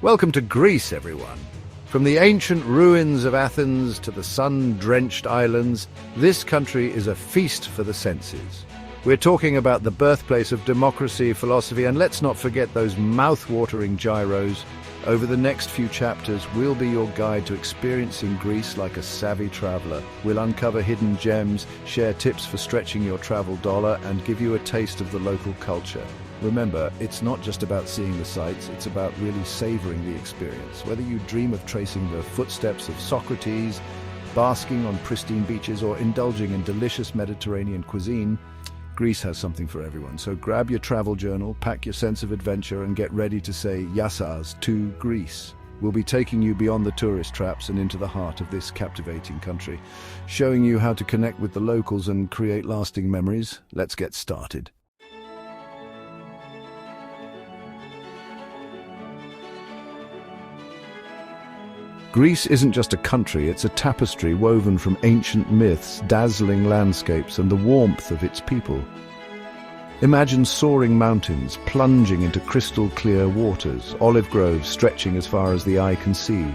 Welcome to Greece, everyone. From the ancient ruins of Athens to the sun-drenched islands, this country is a feast for the senses. We're talking about the birthplace of democracy, philosophy, and let's not forget those mouth-watering gyros. Over the next few chapters, we'll be your guide to experiencing Greece like a savvy traveler. We'll uncover hidden gems, share tips for stretching your travel dollar, and give you a taste of the local culture. Remember, it's not just about seeing the sights, it's about really savoring the experience. Whether you dream of tracing the footsteps of Socrates, basking on pristine beaches, or indulging in delicious Mediterranean cuisine, Greece has something for everyone. So grab your travel journal, pack your sense of adventure, and get ready to say Yassas to Greece. We'll be taking you beyond the tourist traps and into the heart of this captivating country, showing you how to connect with the locals and create lasting memories. Let's get started. Greece isn't just a country, it's a tapestry woven from ancient myths, dazzling landscapes, and the warmth of its people. Imagine soaring mountains plunging into crystal-clear waters, olive groves stretching as far as the eye can see,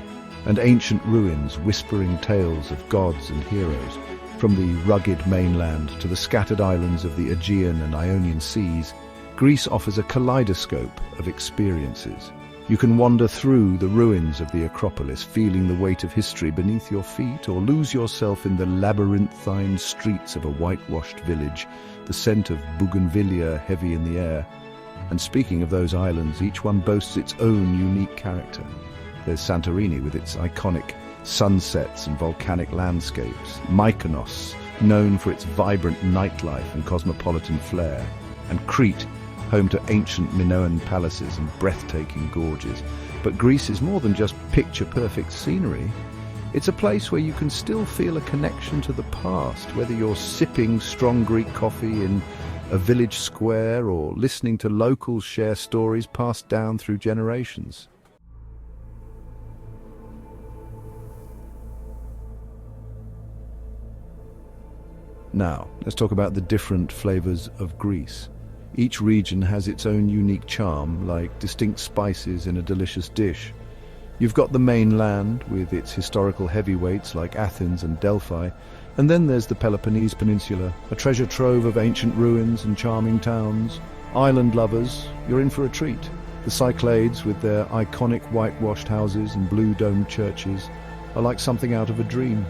and ancient ruins whispering tales of gods and heroes. From the rugged mainland to the scattered islands of the Aegean and Ionian seas, Greece offers a kaleidoscope of experiences. You can wander through the ruins of the Acropolis, feeling the weight of history beneath your feet, or lose yourself in the labyrinthine streets of a whitewashed village, the scent of bougainvillea heavy in the air. And speaking of those islands, each one boasts its own unique character. There's Santorini with its iconic sunsets and volcanic landscapes, Mykonos, known for its vibrant nightlife and cosmopolitan flair, and Crete, home to ancient Minoan palaces and breathtaking gorges. But Greece is more than just picture-perfect scenery. It's a place where you can still feel a connection to the past, whether you're sipping strong Greek coffee in a village square or listening to locals share stories passed down through generations. Now, let's talk about the different flavors of Greece. Each region has its own unique charm, like distinct spices in a delicious dish. You've got the mainland, with its historical heavyweights like Athens and Delphi, and then there's the Peloponnese Peninsula, a treasure trove of ancient ruins and charming towns. Island lovers, you're in for a treat. The Cyclades, with their iconic whitewashed houses and blue-domed churches, are like something out of a dream.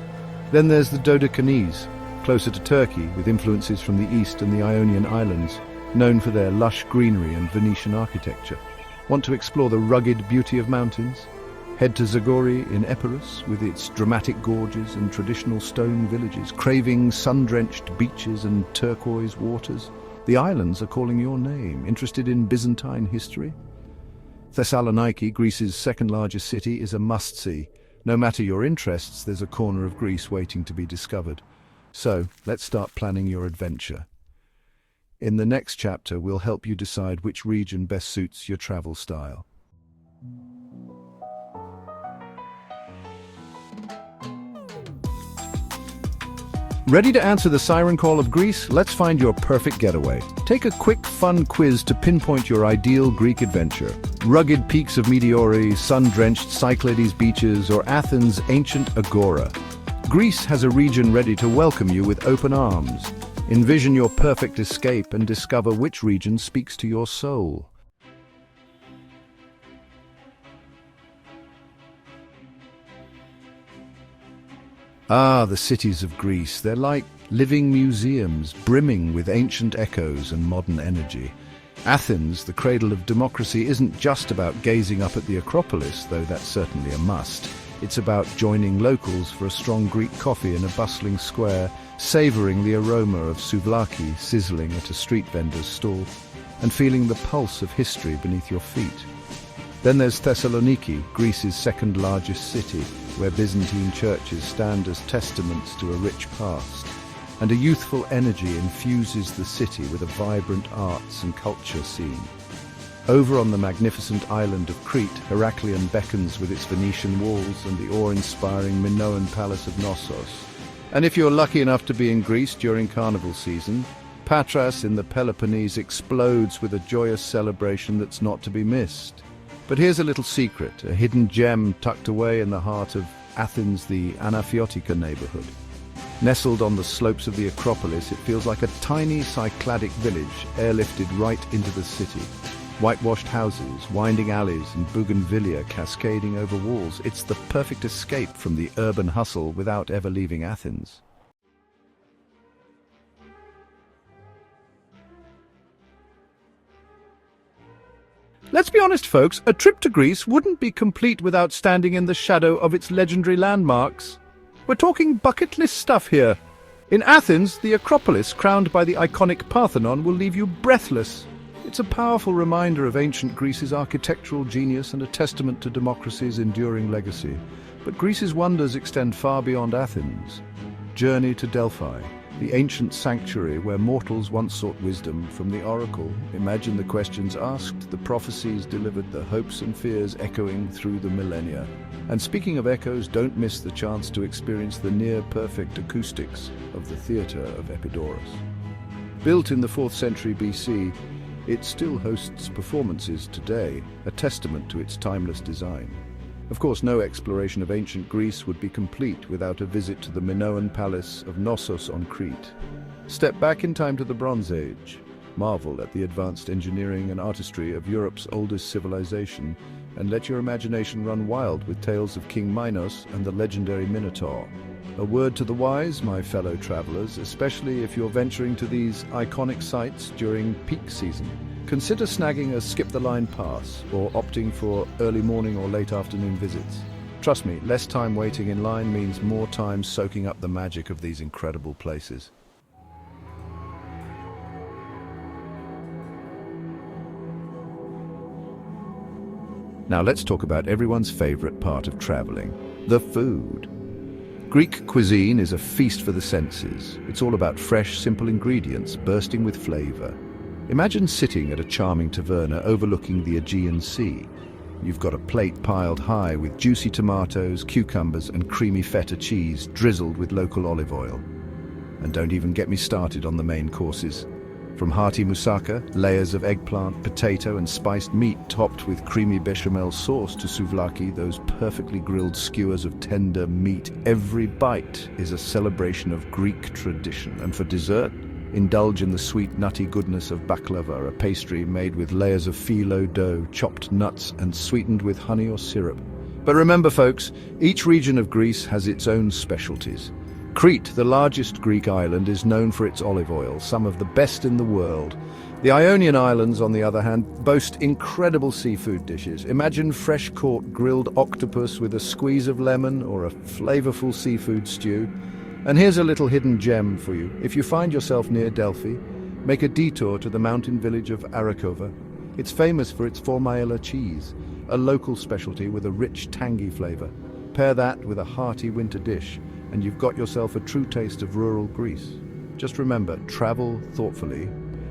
Then there's the Dodecanese, closer to Turkey, with influences from the east and the Ionian Islands, known for their lush greenery and Venetian architecture. Want to explore the rugged beauty of mountains? Head to Zagori in Epirus, with its dramatic gorges and traditional stone villages, craving sun-drenched beaches and turquoise waters. The islands are calling your name. Interested in Byzantine history? Thessaloniki, Greece's second-largest city, is a must-see. No matter your interests, there's a corner of Greece waiting to be discovered. So, let's start planning your adventure. In the next chapter, we'll help you decide which region best suits your travel style. Ready to answer the siren call of Greece? Let's find your perfect getaway. Take a quick, fun quiz to pinpoint your ideal Greek adventure. Rugged peaks of Meteori, sun-drenched Cyclades beaches, or Athens' ancient agora. Greece has a region ready to welcome you with open arms. Envision your perfect escape and discover which region speaks to your soul. Ah, the cities of Greece. They're like living museums, brimming with ancient echoes and modern energy. Athens, the cradle of democracy, isn't just about gazing up at the Acropolis, though that's certainly a must. It's about joining locals for a strong Greek coffee in a bustling square, savouring the aroma of souvlaki sizzling at a street vendor's stall, and feeling the pulse of history beneath your feet. Then there's Thessaloniki, Greece's second-largest city, where Byzantine churches stand as testaments to a rich past, and a youthful energy infuses the city with a vibrant arts and culture scene. Over on the magnificent island of Crete, Heraklion beckons with its Venetian walls and the awe-inspiring Minoan palace of Knossos. And if you're lucky enough to be in Greece during carnival season, Patras in the Peloponnese explodes with a joyous celebration that's not to be missed. But here's a little secret, a hidden gem tucked away in the heart of Athens, the Anafiotika neighborhood. Nestled on the slopes of the Acropolis, it feels like a tiny Cycladic village airlifted right into the city. Whitewashed houses, winding alleys, and bougainvillea cascading over walls. It's the perfect escape from the urban hustle without ever leaving Athens. Let's be honest, folks, a trip to Greece wouldn't be complete without standing in the shadow of its legendary landmarks. We're talking bucket list stuff here. In Athens, the Acropolis, crowned by the iconic Parthenon, will leave you breathless. It's a powerful reminder of ancient Greece's architectural genius and a testament to democracy's enduring legacy. But Greece's wonders extend far beyond Athens. Journey to Delphi, the ancient sanctuary where mortals once sought wisdom from the oracle. Imagine the questions asked, the prophecies delivered, the hopes and fears echoing through the millennia. And speaking of echoes, don't miss the chance to experience the near-perfect acoustics of the theatre of Epidaurus. Built in the 4th century BC, it still hosts performances today, a testament to its timeless design. Of course, no exploration of ancient Greece would be complete without a visit to the Minoan palace of Knossos on Crete. Step back in time to the Bronze Age. Marvel at the advanced engineering and artistry of Europe's oldest civilization, and let your imagination run wild with tales of King Minos and the legendary Minotaur. A word to the wise, my fellow travelers, especially if you're venturing to these iconic sites during peak season. Consider snagging a skip-the-line pass or opting for early morning or late afternoon visits. Trust me, less time waiting in line means more time soaking up the magic of these incredible places. Now let's talk about everyone's favorite part of traveling, the food. Greek cuisine is a feast for the senses. It's all about fresh, simple ingredients bursting with flavor. Imagine sitting at a charming taverna overlooking the Aegean Sea. You've got a plate piled high with juicy tomatoes, cucumbers, and creamy feta cheese drizzled with local olive oil. And don't even get me started on the main courses. From hearty moussaka, layers of eggplant, potato, and spiced meat topped with creamy bechamel sauce, to souvlaki, those perfectly grilled skewers of tender meat, every bite is a celebration of Greek tradition. And for dessert, indulge in the sweet, nutty goodness of baklava, a pastry made with layers of phyllo dough, chopped nuts, and sweetened with honey or syrup. But remember, folks, each region of Greece has its own specialties. Crete, the largest Greek island, is known for its olive oil, some of the best in the world. The Ionian Islands, on the other hand, boast incredible seafood dishes. Imagine fresh-caught grilled octopus with a squeeze of lemon or a flavorful seafood stew. And here's a little hidden gem for you. If you find yourself near Delphi, make a detour to the mountain village of Arakova. It's famous for its formailla cheese, a local specialty with a rich, tangy flavor. Pair that with a hearty winter dish, and you've got yourself a true taste of rural Greece. Just remember, travel thoughtfully,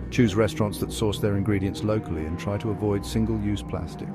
choose restaurants that source their ingredients locally, and try to avoid single-use plastics.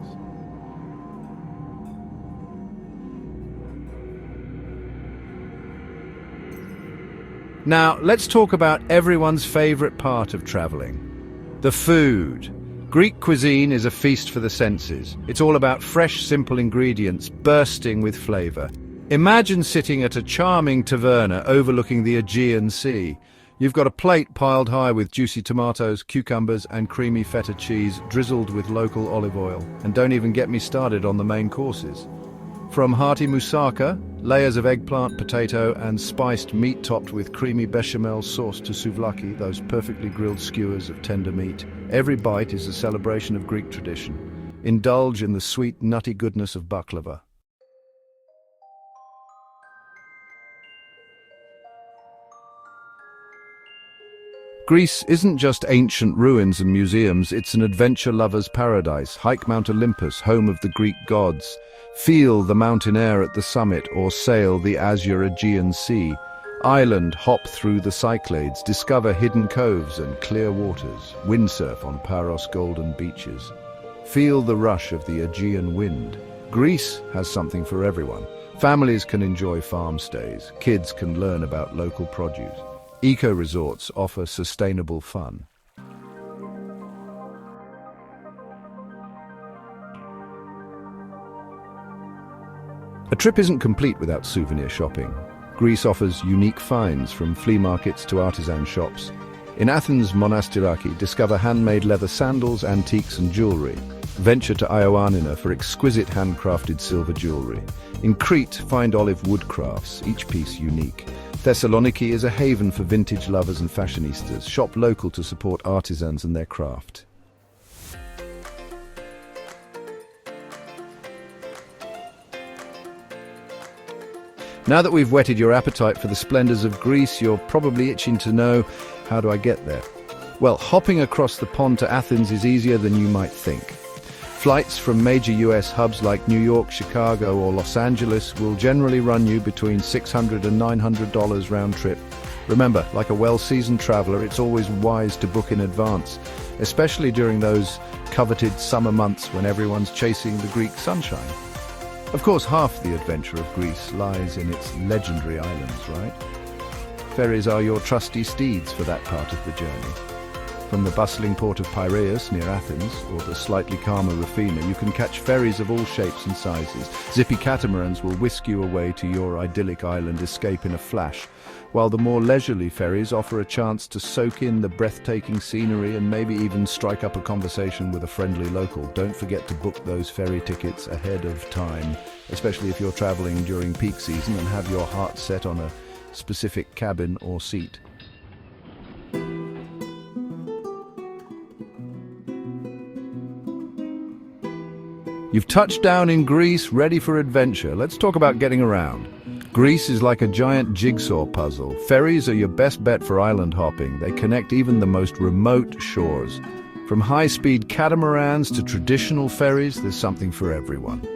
Now, let's talk about everyone's favorite part of traveling, the food. Greek cuisine is a feast for the senses. It's all about fresh, simple ingredients bursting with flavor. Imagine sitting at a charming taverna overlooking the Aegean Sea. You've got a plate piled high with juicy tomatoes, cucumbers, and creamy feta cheese drizzled with local olive oil. And don't even get me started on the main courses. From hearty moussaka, layers of eggplant, potato, and spiced meat topped with creamy bechamel sauce, to souvlaki, those perfectly grilled skewers of tender meat. Every bite is a celebration of Greek tradition. Indulge in the sweet, nutty goodness of baklava. Greece isn't just ancient ruins and museums, it's an adventure lover's paradise. Hike Mount Olympus, home of the Greek gods. Feel the mountain air at the summit, or sail the azure Aegean Sea. Island hop through the Cyclades, discover hidden coves and clear waters. Windsurf on Paros' golden beaches. Feel the rush of the Aegean wind. Greece has something for everyone. Families can enjoy farm stays. Kids can learn about local produce. Eco-resorts offer sustainable fun. A trip isn't complete without souvenir shopping. Greece offers unique finds from flea markets to artisan shops. In Athens' Monastiraki, discover handmade leather sandals, antiques and jewelry. Venture to Ioannina for exquisite handcrafted silver jewelry. In Crete, find olive wood crafts, each piece unique. Thessaloniki is a haven for vintage lovers and fashionistas. Shop local to support artisans and their craft. Now that we've whetted your appetite for the splendors of Greece, you're probably itching to know, how do I get there? Well, hopping across the pond to Athens is easier than you might think. Flights from major US hubs like New York, Chicago or Los Angeles will generally run you between $600 and $900 round trip. Remember, like a well-seasoned traveler, it's always wise to book in advance, especially during those coveted summer months when everyone's chasing the Greek sunshine. Of course, half the adventure of Greece lies in its legendary islands, right? Ferries are your trusty steeds for that part of the journey. From the bustling port of Piraeus near Athens, or the slightly calmer Rufina, you can catch ferries of all shapes and sizes. Zippy catamarans will whisk you away to your idyllic island escape in a flash, while the more leisurely ferries offer a chance to soak in the breathtaking scenery and maybe even strike up a conversation with a friendly local. Don't forget to book those ferry tickets ahead of time, especially if you're traveling during peak season and have your heart set on a specific cabin or seat. You've touched down in Greece, ready for adventure. Let's talk about getting around. Greece is like a giant jigsaw puzzle. Ferries are your best bet for island hopping. They connect even the most remote shores. From high-speed catamarans to traditional ferries, there's something for everyone.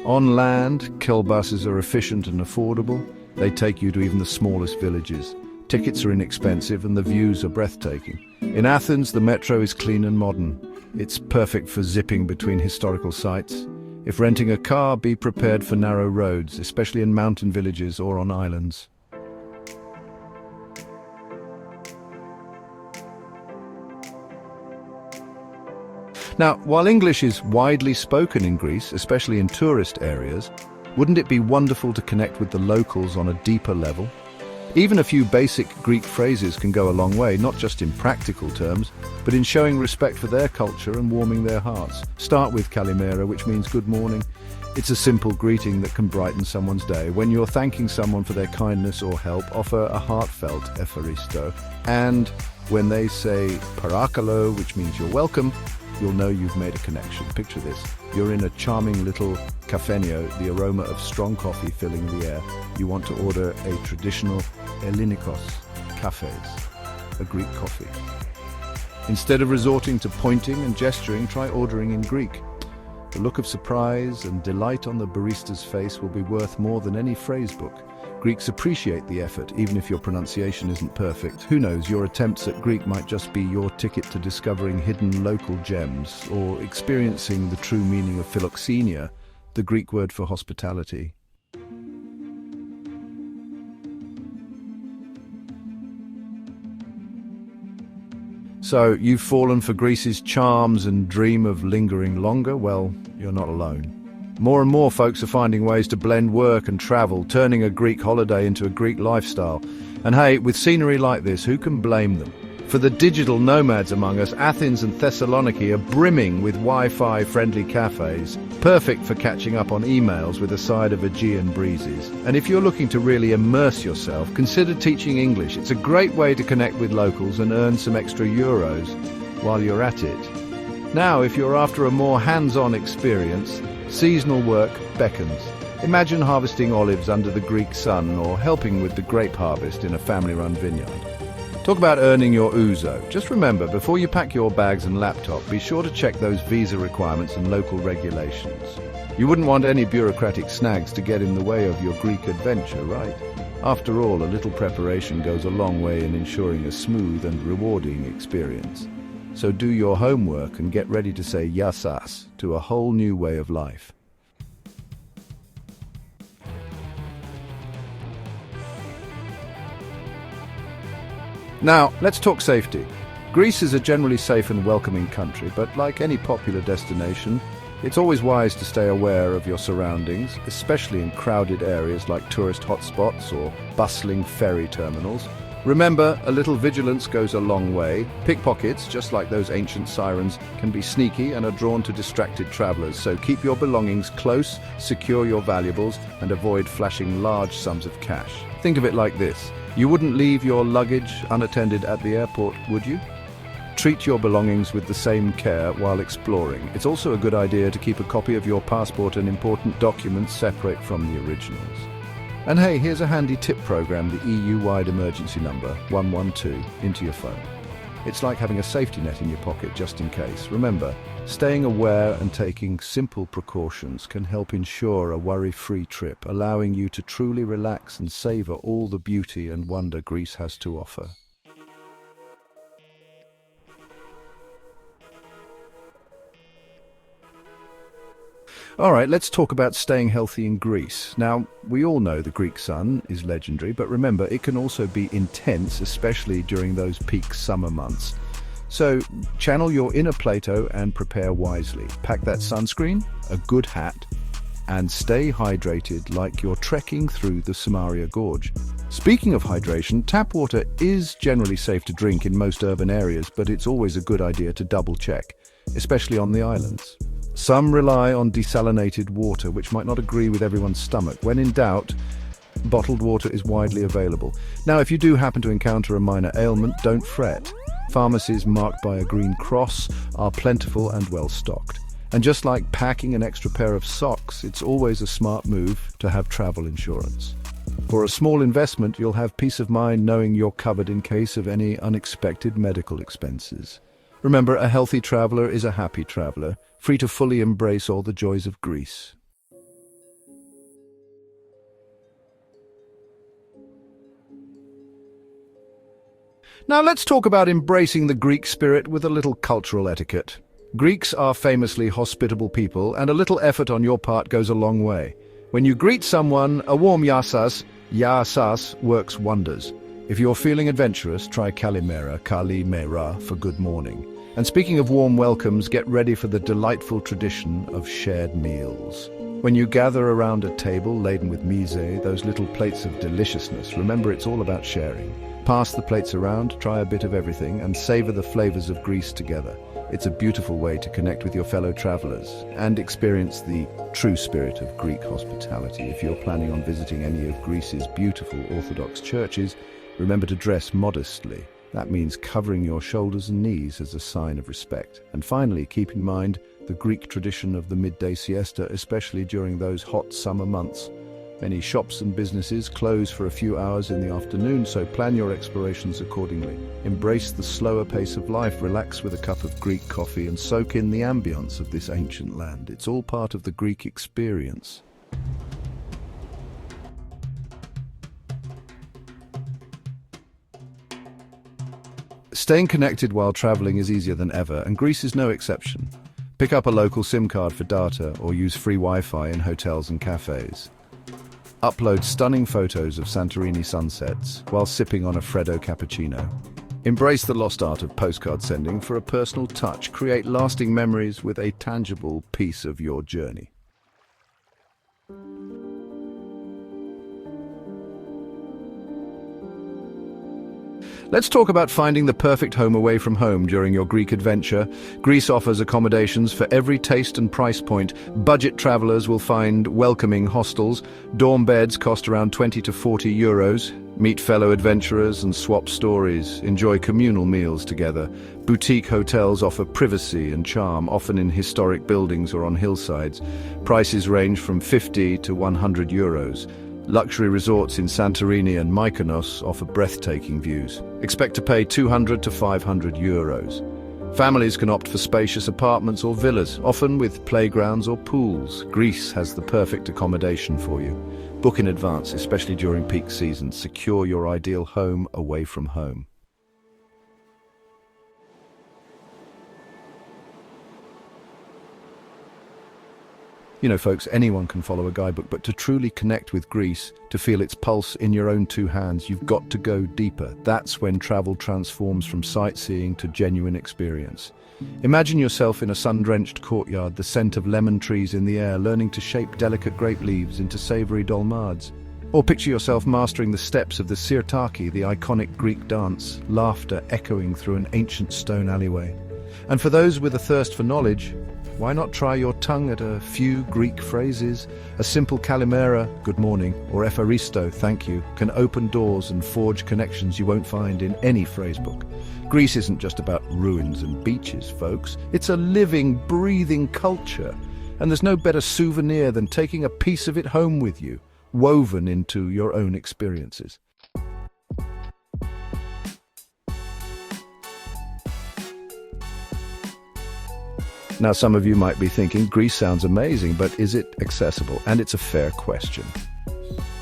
On land, buses are efficient and affordable. They take you to even the smallest villages. Tickets are inexpensive and the views are breathtaking. In Athens, the metro is clean and modern. It's perfect for zipping between historical sites. If renting a car, be prepared for narrow roads, especially in mountain villages or on islands. Now, while English is widely spoken in Greece, especially in tourist areas, wouldn't it be wonderful to connect with the locals on a deeper level? Even a few basic Greek phrases can go a long way, not just in practical terms, but in showing respect for their culture and warming their hearts. Start with kalimera, which means good morning. It's a simple greeting that can brighten someone's day. When you're thanking someone for their kindness or help, offer a heartfelt efaristo. And when they say parakalo, which means you're welcome, you'll know you've made a connection. Picture this. You're in a charming little cafenio, the aroma of strong coffee filling the air. You want to order a traditional Ellinikos cafes, a Greek coffee. Instead of resorting to pointing and gesturing, try ordering in Greek. The look of surprise and delight on the barista's face will be worth more than any phrase book. Greeks appreciate the effort, even if your pronunciation isn't perfect. Who knows, your attempts at Greek might just be your ticket to discovering hidden local gems or experiencing the true meaning of philoxenia, the Greek word for hospitality. So, you've fallen for Greece's charms and dream of lingering longer? Well, you're not alone. More and more folks are finding ways to blend work and travel, turning a Greek holiday into a Greek lifestyle. And hey, with scenery like this, who can blame them? For the digital nomads among us, Athens and Thessaloniki are brimming with Wi-Fi friendly cafes, perfect for catching up on emails with a side of Aegean breezes. And if you're looking to really immerse yourself, consider teaching English. It's a great way to connect with locals and earn some extra euros while you're at it. Now, if you're after a more hands-on experience, seasonal work beckons. Imagine harvesting olives under the Greek sun or helping with the grape harvest in a family-run vineyard. Talk about earning your ouzo. Just remember, before you pack your bags and laptop, be sure to check those visa requirements and local regulations. You wouldn't want any bureaucratic snags to get in the way of your Greek adventure, right? After all, a little preparation goes a long way in ensuring a smooth and rewarding experience. So do your homework and get ready to say yasas to a whole new way of life. Now, let's talk safety. Greece is a generally safe and welcoming country, but like any popular destination, It's always wise to stay aware of your surroundings, especially in crowded areas like tourist hotspots or bustling ferry terminals. Remember, a little vigilance goes a long way. Pickpockets, just like those ancient sirens, can be sneaky and are drawn to distracted travelers, so keep your belongings close, secure your valuables, and avoid flashing large sums of cash. Think of it like this. You wouldn't leave your luggage unattended at the airport, would you? Treat your belongings with the same care while exploring. It's also a good idea to keep a copy of your passport and important documents separate from the originals. And hey, here's a handy tip program, the EU-wide emergency number, 112, into your phone. It's like having a safety net in your pocket just in case. Remember, staying aware and taking simple precautions can help ensure a worry-free trip, allowing you to truly relax and savor all the beauty and wonder Greece has to offer. All right, let's talk about staying healthy in Greece. Now, we all know the Greek sun is legendary, but remember, it can also be intense, especially during those peak summer months. So, channel your inner Plato and prepare wisely. Pack that sunscreen, a good hat, and stay hydrated like you're trekking through the Samaria Gorge. Speaking of hydration, tap water is generally safe to drink in most urban areas, but it's always a good idea to double-check, especially on the islands. Some rely on desalinated water, which might not agree with everyone's stomach. When in doubt, bottled water is widely available. Now, if you do happen to encounter a minor ailment, don't fret. Pharmacies marked by a green cross are plentiful and well stocked. And just like packing an extra pair of socks, it's always a smart move to have travel insurance. For a small investment, you'll have peace of mind knowing you're covered in case of any unexpected medical expenses. Remember, a healthy traveler is a happy traveler, free to fully embrace all the joys of Greece. Now let's talk about embracing the Greek spirit with a little cultural etiquette. Greeks are famously hospitable people, and a little effort on your part goes a long way. When you greet someone, a warm yasas works wonders. If you're feeling adventurous, try kalimera for good morning. And speaking of warm welcomes, get ready for the delightful tradition of shared meals. When you gather around a table laden with mise, those little plates of deliciousness, remember it's all about sharing. Pass the plates around, try a bit of everything, and savor the flavors of Greece together. It's a beautiful way to connect with your fellow travelers and experience the true spirit of Greek hospitality. If you're planning on visiting any of Greece's beautiful Orthodox churches, remember to dress modestly. That means covering your shoulders and knees as a sign of respect. And finally, keep in mind the Greek tradition of the midday siesta, especially during those hot summer months. Many shops and businesses close for a few hours in the afternoon, so plan your explorations accordingly. Embrace the slower pace of life, relax with a cup of Greek coffee, and soak in the ambience of this ancient land. It's all part of the Greek experience. Staying connected while traveling is easier than ever, and Greece is no exception. Pick up a local SIM card for data or use free Wi-Fi in hotels and cafes. Upload stunning photos of Santorini sunsets while sipping on a Freddo cappuccino. Embrace the lost art of postcard sending for a personal touch. Create lasting memories with a tangible piece of your journey. Let's talk about finding the perfect home away from home during your Greek adventure. Greece offers accommodations for every taste and price point. Budget travelers will find welcoming hostels. Dorm beds cost around 20 to 40 euros. Meet fellow adventurers and swap stories. Enjoy communal meals together. Boutique hotels offer privacy and charm, often in historic buildings or on hillsides. Prices range from 50 to 100 euros. Luxury resorts in Santorini and Mykonos offer breathtaking views. Expect to pay 200 to 500 euros. Families can opt for spacious apartments or villas, often with playgrounds or pools. Greece has the perfect accommodation for you. Book in advance, especially during peak season. Secure your ideal home away from home. You know, folks, anyone can follow a guidebook, but to truly connect with Greece, to feel its pulse in your own two hands, you've got to go deeper. That's when travel transforms from sightseeing to genuine experience. Imagine yourself in a sun-drenched courtyard, the scent of lemon trees in the air, learning to shape delicate grape leaves into savory dolmades. Or picture yourself mastering the steps of the souvlaki, the iconic Greek dance, laughter echoing through an ancient stone alleyway. And for those with a thirst for knowledge, why not try your tongue at a few Greek phrases? A simple kalimera, good morning, or epharisto, thank you, can open doors and forge connections you won't find in any phrasebook. Greece isn't just about ruins and beaches, folks. It's a living, breathing culture. And there's no better souvenir than taking a piece of it home with you, woven into your own experiences. Now, some of you might be thinking, Greece sounds amazing, but is it accessible? And it's a fair question.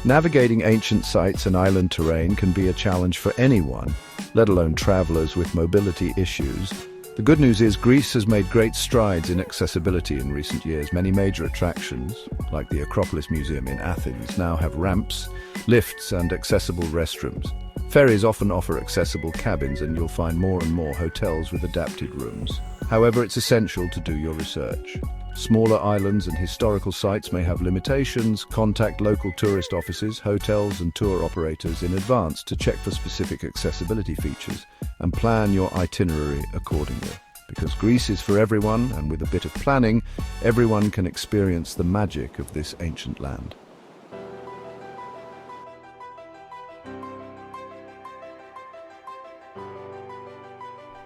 Navigating ancient sites and island terrain can be a challenge for anyone, let alone travelers with mobility issues. The good news is Greece has made great strides in accessibility in recent years. Many major attractions, like the Acropolis Museum in Athens, now have ramps, lifts, and accessible restrooms. Ferries often offer accessible cabins, and you'll find more and more hotels with adapted rooms. However, it's essential to do your research. Smaller islands and historical sites may have limitations. Contact local tourist offices, hotels, and tour operators in advance to check for specific accessibility features and plan your itinerary accordingly. Because Greece is for everyone, and with a bit of planning, everyone can experience the magic of this ancient land.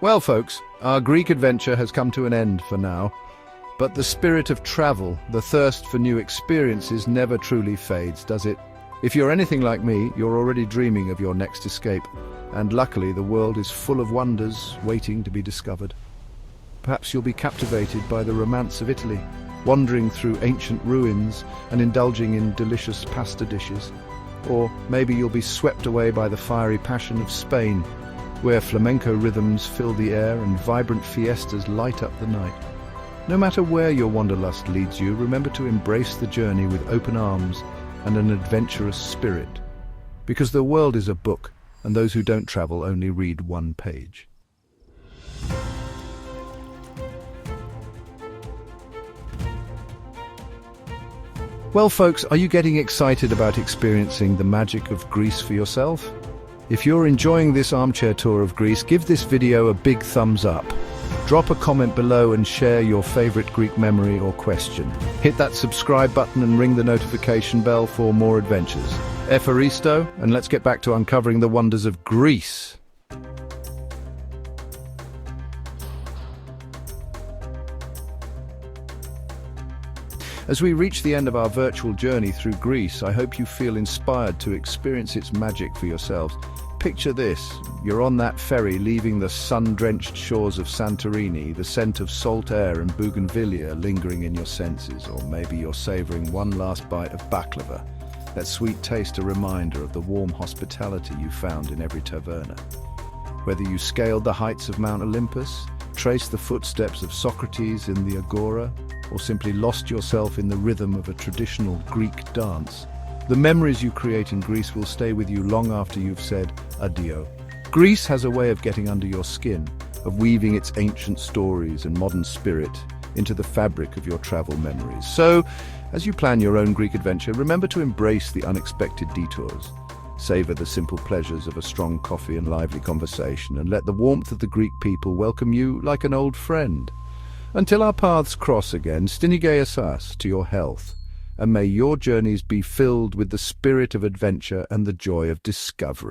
Well, folks, our Greek adventure has come to an end for now. But the spirit of travel, the thirst for new experiences, never truly fades, does it? If you're anything like me, you're already dreaming of your next escape. And luckily, the world is full of wonders waiting to be discovered. Perhaps you'll be captivated by the romance of Italy, wandering through ancient ruins and indulging in delicious pasta dishes. Or maybe you'll be swept away by the fiery passion of Spain, where flamenco rhythms fill the air and vibrant fiestas light up the night. No matter where your wanderlust leads you, remember to embrace the journey with open arms and an adventurous spirit. Because the world is a book, and those who don't travel only read one page. Well, folks, are you getting excited about experiencing the magic of Greece for yourself? If you're enjoying this armchair tour of Greece, give this video a big thumbs up. Drop a comment below and share your favorite Greek memory or question. Hit that subscribe button and ring the notification bell for more adventures. Epharisto, and let's get back to uncovering the wonders of Greece. As we reach the end of our virtual journey through Greece, I hope you feel inspired to experience its magic for yourselves. Picture this, you're on that ferry leaving the sun-drenched shores of Santorini, the scent of salt air and bougainvillea lingering in your senses, or maybe you're savoring one last bite of baklava, that sweet taste a reminder of the warm hospitality you found in every taverna. Whether you scaled the heights of Mount Olympus, traced the footsteps of Socrates in the Agora, or simply lost yourself in the rhythm of a traditional Greek dance, the memories you create in Greece will stay with you long after you've said adieu. Greece has a way of getting under your skin, of weaving its ancient stories and modern spirit into the fabric of your travel memories. So, as you plan your own Greek adventure, remember to embrace the unexpected detours. Savor the simple pleasures of a strong coffee and lively conversation, and let the warmth of the Greek people welcome you like an old friend. Until our paths cross again, Stinigeasas to your health, and may your journeys be filled with the spirit of adventure and the joy of discovery.